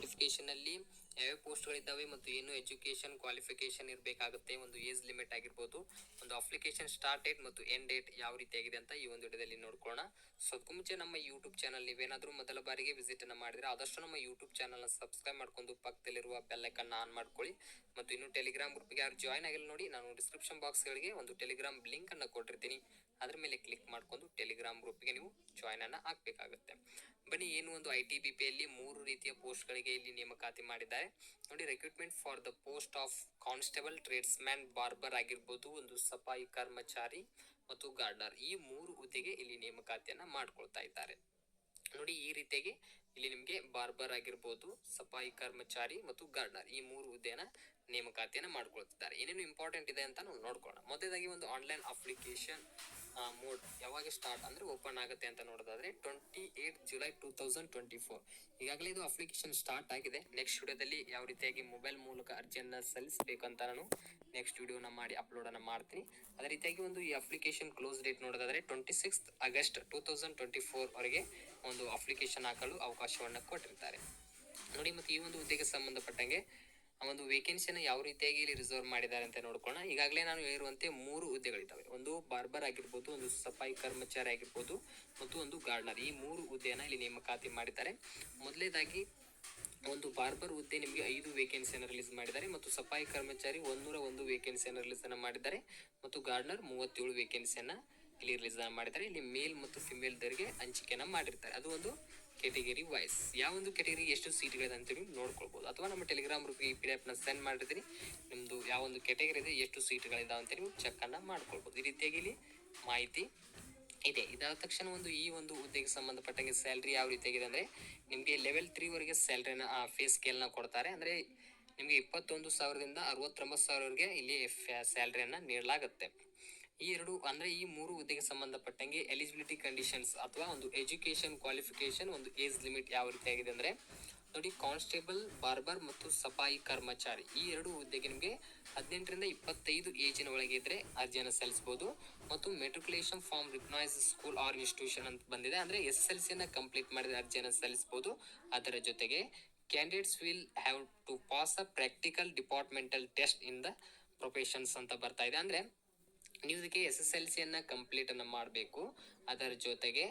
Notification ಅಲ್ಲಿ ಯಾವ ಪೋಸ್ಟ್ಗಳಿದ್ದಾವೆ ಮತ್ತು ಏನು ಎಜುಕೇಶನ್ ಕ್ವಾಲಿಫಿಕೇಶನ್ ಇರಬೇಕಾಗುತ್ತೆ, ಒಂದು ಏಜ್ ಲಿಮಿಟ್ ಆಗಿರ್ಬೋದು, ಒಂದು ಅಪ್ಲಿಕೇಶನ್ ಸ್ಟಾರ್ಟ್ ಡೇಟ್ ಮತ್ತು ಎಂಡ್ ಡೇಟ್ ಯಾವ ರೀತಿಯಾಗಿದೆ ಅಂತ ಈ ಒಂದು ವಿಡಿಯೋದಲ್ಲಿ ನೋಡ್ಕೊಳ್ಳೋಣ. ಸೊ ಅದಕ್ಕೂ ಮುಂಚೆ ನಮ್ಮ ಯೂಟ್ಯೂಬ್ ಚಾನಲ್ ನೀವೇನಾದರೂ ಮೊದಲ ಬಾರಿಗೆ ವಿಸಿಟ್ ಅನ್ನ ಮಾಡಿದ್ರೆ ಆದಷ್ಟು ನಮ್ಮ ಯೂಟ್ಯೂಬ್ ಚಾನಲ್ನ ಸಬ್ಸ್ಕ್ರೈಬ್ ಮಾಡ್ಕೊಂಡು ಪಕ್ಕದಲ್ಲಿರುವ ಬೆಲ್ ಐಕನ್ ಆನ್ ಮಾಡ್ಕೊಳ್ಳಿ. ಮತ್ತು ಇನ್ನು ಟೆಲಿಗ್ರಾಮ್ ಗ್ರೂಪ್ಗೆ ಯಾರು ಜಾಯ್ನ್ ಆಗಿಲ್ಲ ನೋಡಿ, ನಾನು ಡಿಸ್ಕ್ರಿಪ್ಷನ್ ಬಾಕ್ಸ್ಗಳಿಗೆ ಒಂದು ಟೆಲಿಗ್ರಾಮ್ ಲಿಂಕ್ ಅನ್ನು ಕೊಟ್ಟಿರ್ತೀನಿ, ಅದ್ರ ಮೇಲೆ ಕ್ಲಿಕ್ ಮಾಡ್ಕೊಂಡು ಟೆಲಿಗ್ರಾಮ್ ಗ್ರೂಪ್ಗೆ ನೀವು ಜಾಯ್ನ್ ಅನ್ನ ಹಾಕ್ಬೇಕಾಗುತ್ತೆ. ಬನ್ನಿ, ಏನು ಒಂದು ITBP ಯಲ್ಲಿ 3 ರೀತಿಯ ಪೋಸ್ಟ್ ಗಳಿಗೆ ಇಲ್ಲಿ ನೇಮಕಾತಿ ಮಾಡಿದ್ದಾರೆ ನೋಡಿ. Recruitment for the post of constable, tradesman, barber ಆಗಿರ್ಬೋದು, ಒಂದು ಸಫಾಯಿ ಕರ್ಮಚಾರಿ ಮತ್ತು ಗಾರ್ಡನರ್, ಈ 3 ಹುದ್ದೆಗೆ ಇಲ್ಲಿ ನೇಮಕಾತಿಯನ್ನ ಮಾಡ್ಕೊಳ್ತಾ ಇದ್ದಾರೆ ನೋಡಿ. ಈ ರೀತಿಯಾಗಿ ಇಲ್ಲಿ ನಿಮಗೆ ಬಾರ್ಬರ್ ಆಗಿರ್ಬೋದು, ಸಫಾಯಿ ಕರ್ಮಚಾರಿ ಮತ್ತು ಗಾರ್ಡನರ್, ಈ 3 ಹುದ್ದೆಯನ್ನ ನೇಮಕಾತಿಯನ್ನ ಮಾಡ್ಕೊಳ್ತಿದ್ದಾರೆ. ಏನೇನು ಇಂಪಾರ್ಟೆಂಟ್ ಇದೆ ಅಂತ ನಾವು ನೋಡ್ಕೊಳ್ಳೋಣ. ಮೊದಲಾಗಿ ಒಂದು ಆನ್ಲೈನ್ ಅಪ್ಲಿಕೇಶನ್ ಮೋಡ್ ಯಾವಾಗ ಸ್ಟಾರ್ಟ್ ಅಂದ್ರೆ ಓಪನ್ ಆಗುತ್ತೆ ಅಂತ ನೋಡೋದಾದ್ರೆ 28 ಜುಲೈ 2024. ಈಗಾಗಲೇ ಇದು ಅಪ್ಲಿಕೇಶನ್ ಸ್ಟಾರ್ಟ್ ಆಗಿದೆ. ನೆಕ್ಸ್ಟ್ ವಿಡಿಯೋದಲ್ಲಿ ಯಾವ ರೀತಿಯಾಗಿ ಮೊಬೈಲ್ ಮೂಲಕ ಅರ್ಜಿಯನ್ನ ಸಲ್ಲಿಸಬೇಕಂತ ನಾನು ನೆಕ್ಸ್ಟ್ ವಿಡಿಯೋನ ಮಾಡಿ ಅಪ್ಲೋಡ್ ಅನ್ನ ಮಾಡ್ತೀನಿ. ಅದೇ ರೀತಿಯಾಗಿ ಒಂದು ಈ ಅಪ್ಲಿಕೇಶನ್ ಕ್ಲೋಸ್ ಡೇಟ್ ನೋಡೋದಾದ್ರೆ 26 ಆಗಸ್ಟ್ 2024 ವರೆಗೆ ಒಂದು ಅಪ್ಲಿಕೇಶನ್ ಹಾಕಲು ಅವಕಾಶವನ್ನ ಕೊಟ್ಟಿರ್ತಾರೆ ನೋಡಿ. ಮತ್ತು ಈ ಒಂದು ಹುದ್ದೆಗೆ ಸಂಬಂಧಪಟ್ಟಂಗೆ ಒಂದು ವೇಕೆನ್ಸಿಯನ್ನು ಯಾವ ರೀತಿಯಾಗಿ ಇಲ್ಲಿ ರಿಸರ್ವ್ ಮಾಡಿದ್ದಾರೆ ಅಂತ ನೋಡ್ಕೊಳ್ಳೋಣ. ಈಗಾಗಲೇ ನಾನು ಹೇಳಿರುವಂತೆ 3 ಹುದ್ದೆಗಳಿದ್ದಾವೆ. ಒಂದು ಬಾರ್ಬರ್ ಆಗಿರ್ಬೋದು, ಒಂದು ಸಫಾಯಿ ಕರ್ಮಚಾರಿ ಆಗಿರ್ಬೋದು ಮತ್ತು ಒಂದು ಗಾರ್ಡನರ್, ಈ 3 ಹುದ್ದೆಯನ್ನ ಇಲ್ಲಿ ನೇಮಕಾತಿ ಮಾಡಿದ್ದಾರೆ. ಮೊದಲನೇದಾಗಿ ಒಂದು ಬಾರ್ಬರ್ ಹುದ್ದೆ ನಿಮಗೆ 5 ವೇಕೆನ್ಸಿಯನ್ನು ರಿಲೀಸ್ ಮಾಡಿದ್ದಾರೆ ಮತ್ತು ಸಫಾಯಿ ಕರ್ಮಚಾರಿ 101 ವೇಕೆನ್ಸಿಯನ್ನು ರಿಲೀಸ್ ಅನ್ನ ಮಾಡಿದ್ದಾರೆ ಮತ್ತು ಗಾರ್ಡನರ್ 37 ವೇಕೆನ್ಸಿಯನ್ನ ಇಲ್ಲಿ ರಿಲೀಸ್ ಮಾಡಿದ್ದಾರೆ. ಇಲ್ಲಿ ಮೇಲ್ ಮತ್ತು ಫಿಮೇಲ್ ದವರಿಗೆ ಹಂಚಿಕೆಯನ್ನ ಮಾಡಿರ್ತಾರೆ. ಅದು ಒಂದು ಕೆಟಗರಿ ವೈಸ್, ಯಾವ ಒಂದು ಕೆಟಗರಿ ಎಷ್ಟು ಸೀಟ್ಗಳಿದೆ ಅಂತ ನೀವು ನೋಡ್ಕೊಳ್ಬಹುದು. ಅಥವಾ ನಮ್ಮ ಟೆಲಿಗ್ರಾಮ್ ಗ್ರೂಪ್ಗೆ ಈ PDF ನ ಸೆಂಡ್ ಮಾಡಿರ್ತೀನಿ, ನಿಮ್ದು ಯಾವ ಒಂದು ಕೆಟಗರಿ ಇದೆ, ಎಷ್ಟು ಸೀಟ್ಗಳಿದಾವೆ ಅಂತ ನೀವು ಚೆಕ್ ಅನ್ನ ಮಾಡ್ಕೊಳ್ಬಹುದು. ಈ ರೀತಿಯಾಗಿ ಇಲ್ಲಿ ಮಾಹಿತಿ ಇದೆ. ಇದಾದ ತಕ್ಷಣ ಈ ಒಂದು ಹುದ್ದೆಗೆ ಸಂಬಂಧಪಟ್ಟಂಗೆ ಸ್ಯಾಲ್ರಿ ಯಾವ ರೀತಿಯಾಗಿದೆ ಅಂದ್ರೆ ನಿಮಗೆ ಲೆವೆಲ್ 3 ವರೆಗೆ ಸ್ಯಾಲ್ರಿನ ಫೇ ಸ್ಕೇಲ್ನ ಕೊಡ್ತಾರೆ. ಅಂದ್ರೆ ನಿಮಗೆ 21,000ದಿಂದ 69,000ವರೆಗೆ ಇಲ್ಲಿ ಸ್ಯಾಲ್ರಿಯನ್ನ ನೀಡಲಾಗುತ್ತೆ. ಈ 3 ಹುದ್ದೆಗೆ ಸಂಬಂಧಪಟ್ಟಂಗೆ ಎಲಿಜಿಬಿಲಿಟಿ ಕಂಡೀಷನ್ಸ್ ಅಥವಾ ಒಂದು ಎಜುಕೇಶನ್ ಕ್ವಾಲಿಫಿಕೇಶನ್, ಒಂದು ಏಜ್ ಲಿಮಿಟ್ ಯಾವ ರೀತಿಯಾಗಿದೆ ಅಂದ್ರೆ ನೋಡಿ, ಕಾನ್ಸ್ಟೇಬಲ್, ಬಾರ್ಬರ್ ಮತ್ತು ಸಫಾಯಿ ಕರ್ಮಚಾರಿ, ಈ 2 ಹುದ್ದೆಗೆ ನಿಮಗೆ 18ರಿಂದ 25 ಏಜಿನ ಒಳಗೆ ಇದ್ರೆ ಅರ್ಜಿಯನ್ನು ಸಲ್ಲಿಸಬಹುದು. ಮತ್ತು matriculation from recognised school or institution ಅಂತ ಬಂದಿದೆ, ಅಂದ್ರೆ SSLC ಯನ್ನು ಕಂಪ್ಲೀಟ್ ಮಾಡಿದ ಅರ್ಜಿಯನ್ನು ಸಲ್ಲಿಸಬಹುದು. ಅದರ ಜೊತೆಗೆ candidates will have to pass a practical departmental test in the professions ಅಂತ ಬರ್ತಾ ಇದೆ. ಅಂದ್ರೆ ನೀವು ಇದಕ್ಕೆ SSLC ಯನ್ನ ಕಂಪ್ಲೀಟ್ ಅನ್ನ ಮಾಡಬೇಕು. ಅದರ ಜೊತೆಗೆ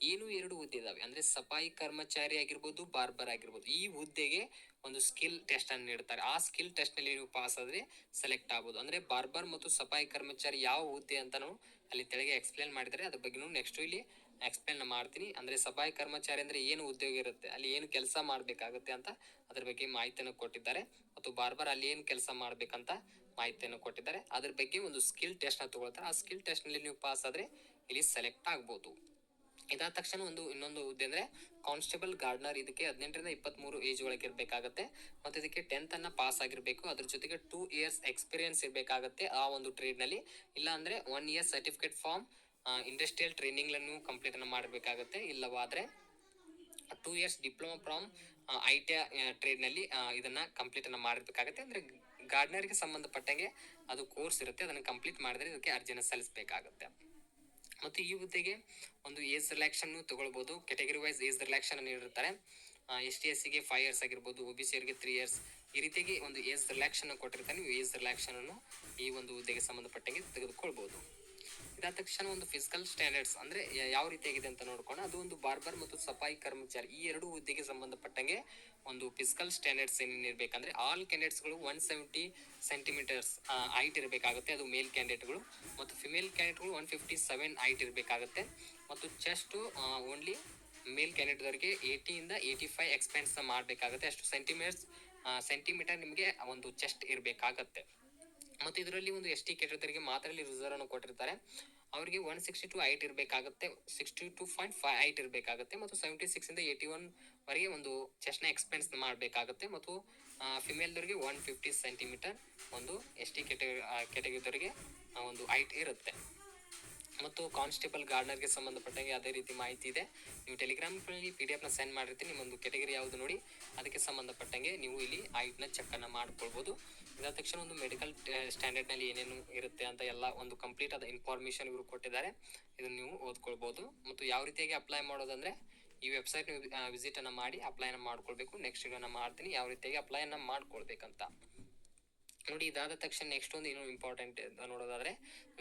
ಏನು 2 ಹುದ್ದೆ ಇದಾವೆ ಅಂದ್ರೆ ಸಫಾಯಿ ಕರ್ಮಚಾರಿ ಆಗಿರ್ಬೋದು, ಬಾರ್ಬರ್ ಆಗಿರ್ಬೋದು, ಈ ಹುದ್ದೆಗೆ ಒಂದು ಸ್ಕಿಲ್ ಟೆಸ್ಟ್ ಅನ್ನು ನೀಡ್ತಾರೆ. ಆ ಸ್ಕಿಲ್ ಟೆಸ್ಟ್ ನಲ್ಲಿ ನೀವು ಪಾಸ್ ಆದ್ರೆ ಸೆಲೆಕ್ಟ್ ಆಗಬಹುದು. ಅಂದ್ರೆ ಬಾರ್ಬರ್ ಮತ್ತು ಸಫಾಯಿ ಕರ್ಮಚಾರಿ ಯಾವ ಹುದ್ದೆ ಅಂತ ನಾವು ಅಲ್ಲಿ ತೆಳಗೆ ಎಕ್ಸ್ಪ್ಲೇನ್ ಮಾಡಿದರೆ ಅದ್ರ ಬಗ್ಗೆ ನೆಕ್ಸ್ಟ್ ಇಲ್ಲಿ ಎಕ್ಸ್ಪ್ಲೇನ್ ಮಾಡ್ತೀನಿ. ಅಂದ್ರೆ ಸಫಾಯಿ ಕರ್ಮಚಾರಿ ಅಂದ್ರೆ ಏನು ಉದ್ಯೋಗ ಇರುತ್ತೆ, ಅಲ್ಲಿ ಏನು ಕೆಲಸ ಮಾಡ್ಬೇಕಾಗುತ್ತೆ ಅಂತ ಅದ್ರ ಬಗ್ಗೆ ಮಾಹಿತಿಯನ್ನು ಕೊಟ್ಟಿದ್ದಾರೆ. ಮತ್ತು ಬಾರ್ಬರ್ ಅಲ್ಲಿ ಏನು ಕೆಲಸ ಮಾಡ್ಬೇಕಂತ ಮಾಹಿತಿಯನ್ನು ಕೊಟ್ಟಿದ್ದಾರೆ. ಅದ್ರ ಬಗ್ಗೆ ಒಂದು ಸ್ಕಿಲ್ ಟೆಸ್ಟ್ ನ ತಗೊಳ್ತಾರೆ. ಆ ಸ್ಕಿಲ್ ಟೆಸ್ಟ್ ನಲ್ಲಿ ನೀವು ಪಾಸ್ ಆದ್ರೆ ಇಲ್ಲಿ ಸೆಲೆಕ್ಟ್ ಆಗ್ಬಹುದು. ಇದಾದ ತಕ್ಷಣ ಇನ್ನೊಂದು ಹುದ್ದೆ ಅಂದ್ರೆ ಕಾನ್ಸ್ಟೇಬಲ್ ಗಾರ್ಡನರ್, ಇದಕ್ಕೆ 18ರಿಂದ 23 ಏಜ್ ಒಳಗೆ ಇರಬೇಕಾಗುತ್ತೆ ಮತ್ತು ಇದಕ್ಕೆ 10th ಅನ್ನ ಪಾಸ್ ಆಗಿರ್ಬೇಕು. ಅದ್ರ ಜೊತೆಗೆ 2 ಇಯರ್ಸ್ ಎಕ್ಸ್ಪೀರಿಯನ್ಸ್ ಇರಬೇಕಾಗುತ್ತೆ ಆ ಒಂದು ಟ್ರೇಡ್ ನಲ್ಲಿ. ಇಲ್ಲ ಅಂದ್ರೆ 1 year certificate from industrial training ಅನ್ನು ಕಂಪ್ಲೀಟ್ ಅನ್ನ ಮಾಡಬೇಕಾಗುತ್ತೆ. ಇಲ್ಲವಾದ್ರೆ 2 years diploma from ITI trade ನಲ್ಲಿ ಇದನ್ನ ಕಂಪ್ಲೀಟ್ ಅನ್ನ ಮಾಡಬೇಕಾಗುತ್ತೆ. ಅಂದ್ರೆ ಗಾರ್ಡನರ್ಗೆ ಸಂಬಂಧಪಟ್ಟಂಗೆ ಅದು ಕೋರ್ಸ್ ಇರುತ್ತೆ, ಅದನ್ನ ಕಂಪ್ಲೀಟ್ ಮಾಡಿದ್ರೆ ಇದಕ್ಕೆ ಅರ್ಜಿಯನ್ನು ಸಲ್ಲಿಸಬೇಕಾಗುತ್ತೆ. ಮತ್ತು ಈ ಹುದ್ದೆಗೆ ಒಂದು ಏಜ್ ರಿಲ್ಯಾಕ್ಷನ್ ತಗೊಳ್ಬಹುದು. ಕೆಟಗರಿ ವೈಸ್ ಏಜ್ ರಿಲ್ಯಾಕ್ಷನ್ ನೀಡಿರ್ತಾರೆ. ST/SC ಗೆ 5 ಇಯರ್ಸ್ ಆಗಿರ್ಬೋದು, OBC ಅವರಿಗೆ 3 ಇಯರ್ಸ್, ಈ ರೀತಿಯಾಗಿ ಒಂದು ಏಜ್ ರಿಲ್ಯಾಕ್ಷನ್ ಕೊಟ್ಟಿರ್ತಾರೆ. ನೀವು ಏಜ್ ರಿಲ್ಯಾಕ್ಷನ್ ಅನ್ನು ಈ ಒಂದು ಹುದ್ದೆಗೆ ಸಂಬಂಧಪಟ್ಟಂಗೆ ತೆಗೆದುಕೊಳ್ಬಹುದು. ಇದಾದ ತಕ್ಷಣ ಒಂದು ಫಿಸಿಕಲ್ ಸ್ಟ್ಯಾಂಡರ್ಡ್ಸ್ ಅಂದ್ರೆ ಯಾವ ರೀತಿಯಾಗಿದೆ ಅಂತ ನೋಡ್ಕೊಂಡು, ಅದು ಒಂದು ಬಾರ್ಬರ್ ಮತ್ತು ಸಫಾಯಿ ಕರ್ಮಚಾರಿ ಈ 2 ಹುದ್ದೆಗೆ ಸಂಬಂಧಪಟ್ಟಂಗೆ ಒಂದು ಫಿಸಿಕಲ್ ಸ್ಟ್ಯಾಂಡರ್ಡ್ಸ್ ಏನೇನು ಇರಬೇಕಂದ್ರೆ ಆಲ್ ಕ್ಯಾಂಡಿಡೇಟ್ಸ್ಗಳು 170 ಸೆಂಟಿಮೀಟರ್ಸ್ ಹೈಟ್ ಇರಬೇಕಾಗುತ್ತೆ, ಅದು ಮೇಲ್ ಕ್ಯಾಂಡಿಡೇಟ್ಗಳು. ಮತ್ತು ಫಿಮೇಲ್ ಕ್ಯಾಂಡಿಡೇಟ್ಗಳು 157 ಹೈಟ್ ಇರಬೇಕಾಗುತ್ತೆ. ಮತ್ತು ಚೆಸ್ಟ್ ಓನ್ಲಿ ಮೇಲ್ ಕ್ಯಾಂಡಿಡೇಟ್ವರಿಗೆ 80ಯಿಂದ 85 ಎಕ್ಸ್ಪೆನ್ಸ್ ಮಾಡಬೇಕಾಗುತ್ತೆ. ಅಷ್ಟು ಸೆಂಟಿಮೀಟರ್ ನಿಮಗೆ ಒಂದು ಚೆಸ್ಟ್ ಇರಬೇಕಾಗತ್ತೆ. ಮತ್ತು ಇದರಲ್ಲಿ ಒಂದು ST ಕ್ಯಾಟಗರಿಗೆ ಮಾತ್ರ ಇಲ್ಲಿ ರಿಸರ್ವ್ ಅನ್ನು ಕೊಟ್ಟಿರ್ತಾರೆ. ಅವರಿಗೆ 162 ಹೈಟ್ ಇರಬೇಕಾಗುತ್ತೆ, 62.5 ಹೈಟ್ ಇರಬೇಕಾಗುತ್ತೆ. ಮತ್ತು 76 ಇಂದ 81 ವರೆಗೆ ಒಂದು ಚೆಸ್ಟ್ ನ ಎಕ್ಸ್ಪೆನ್ಸ್ ಮಾಡಬೇಕಾಗುತ್ತೆ. ಮತ್ತು ಫಿಮೇಲ್ದವರಿಗೆ 150 ಸೆಂಟಿಮೀಟರ್ ಒಂದು ST ಕ್ಯಾಟಗರಿದವರಿಗೆ ಒಂದು ಹೈಟ್ ಇರುತ್ತೆ. ಮತ್ತು ಕಾನ್ಸ್ಟೇಬಲ್ ಗಾರ್ಡನರ್ಗೆ ಸಂಬಂಧಪಟ್ಟಂಗೆ ಅದೇ ರೀತಿ ಮಾಹಿತಿ ಇದೆ. ನೀವು ಟೆಲಿಗ್ರಾಮ್ನಲ್ಲಿ PDF ನ ಸೆಂಡ್ ಮಾಡಿರ್ತೀನಿ. ನಿಮ್ಮೊಂದು ಕೆಟಗರಿ ಯಾವುದು ನೋಡಿ ಅದಕ್ಕೆ ಸಂಬಂಧಪಟ್ಟಂಗೆ ನೀವು ಇಲ್ಲಿ ಹೈಟ್ನ ಚೆಕ್ ಅನ್ನ ಮಾಡ್ಕೊಳ್ಬಹುದು. ಇದಾದ ತಕ್ಷಣ ಒಂದು ಮೆಡಿಕಲ್ ಸ್ಟ್ಯಾಂಡರ್ಡ್ ನಲ್ಲಿ ಏನೇನು ಇರುತ್ತೆ ಅಂತ ಎಲ್ಲ ಒಂದು ಕಂಪ್ಲೀಟ್ ಆದ ಇನ್ಫಾರ್ಮೇಶನ್ ಇವರು ಕೊಟ್ಟಿದ್ದಾರೆ, ಇದನ್ನು ನೀವು ಓದ್ಕೊಳ್ಬಹುದು. ಮತ್ತು ಯಾವ ರೀತಿಯಾಗಿ ಅಪ್ಲೈ ಮಾಡೋದಂದ್ರೆ ಈ ವೆಬ್ಸೈಟ್ ವಿಸಿಟ್ ಅನ್ನ ಮಾಡಿ ಅಪ್ಲೈನ ಮಾಡ್ಕೊಳ್ಬೇಕು. ನೆಕ್ಸ್ಟ್ ವಿಡಿಯೋನ ಮಾಡ್ತೀನಿ ಯಾವ ರೀತಿಯಾಗಿ ಅಪ್ಲೈನ ಮಾಡ್ಕೊಳ್ಬೇಕಂತ. ನೋಡಿ, ಇದಾದ ತಕ್ಷಣ ನೆಕ್ಸ್ಟ್ ಒಂದು ಏನು ಇಂಪಾರ್ಟೆಂಟ್ ನೋಡೋದಾದ್ರೆ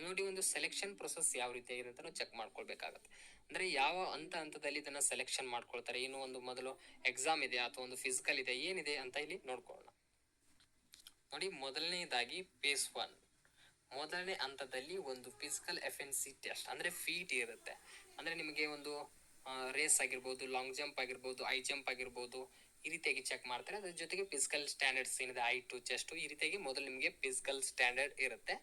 ನೋಡಿ, ಒಂದು ಸೆಲೆಕ್ಷನ್ ಪ್ರೊಸೆಸ್ ಯಾವ ರೀತಿಯಾಗಿದೆ ಅಂತ ಚೆಕ್ ಮಾಡ್ಕೊಳ್ಬೇಕಾಗತ್ತೆ. ಅಂದ್ರೆ ಯಾವ ಹಂತದಲ್ಲಿ ಇದನ್ನ ಸೆಲೆಕ್ಷನ್ ಮಾಡ್ಕೊಳ್ತಾರೆ, ಏನು ಒಂದು ಮೊದಲು ಎಕ್ಸಾಮ್ ಇದೆ ಅಥವಾ ಒಂದು ಫಿಸಿಕಲ್ ಇದೆ, ಏನಿದೆ ಅಂತ ಇಲ್ಲಿ ನೋಡ್ಕೊಳ್ಳೋಣ. ನೋಡಿ, ಮೊದಲನೇದಾಗಿ ಫೇಸ್ 1 ಮೊದಲನೇ ಹಂತದಲ್ಲಿ ಒಂದು ಫಿಸಿಕಲ್ ಎಫಿಷಿಯನ್ಸಿ ಟೆಸ್ಟ್ ಅಂದ್ರೆ ಫೀಟ್ ಇರುತ್ತೆ. ಅಂದ್ರೆ ನಿಮಗೆ ಒಂದು ರೇಸ್ ಆಗಿರ್ಬೋದು, ಲಾಂಗ್ ಜಂಪ್ ಆಗಿರ್ಬೋದು, ಹೈ ಜಂಪ್ ಆಗಿರ್ಬೋದು, ಈ ರೀತಿಯಾಗಿ ಚೆಕ್ ಮಾಡ್ತಾರೆ. ಅದ್ರ ಜೊತೆಗೆ ಫಿಸಿಕಲ್ ಸ್ಟ್ಯಾಂಡರ್ಡ್ಸ್ ಏನಿದೆ, ಹೈಟು, ಚೆಸ್ಟ್, ಈ ರೀತಿಯಾಗಿ ಮೊದಲು ನಿಮಗೆ ಫಿಸಿಕಲ್ ಸ್ಟ್ಯಾಂಡರ್ಡ್ ಇರುತ್ತೆ.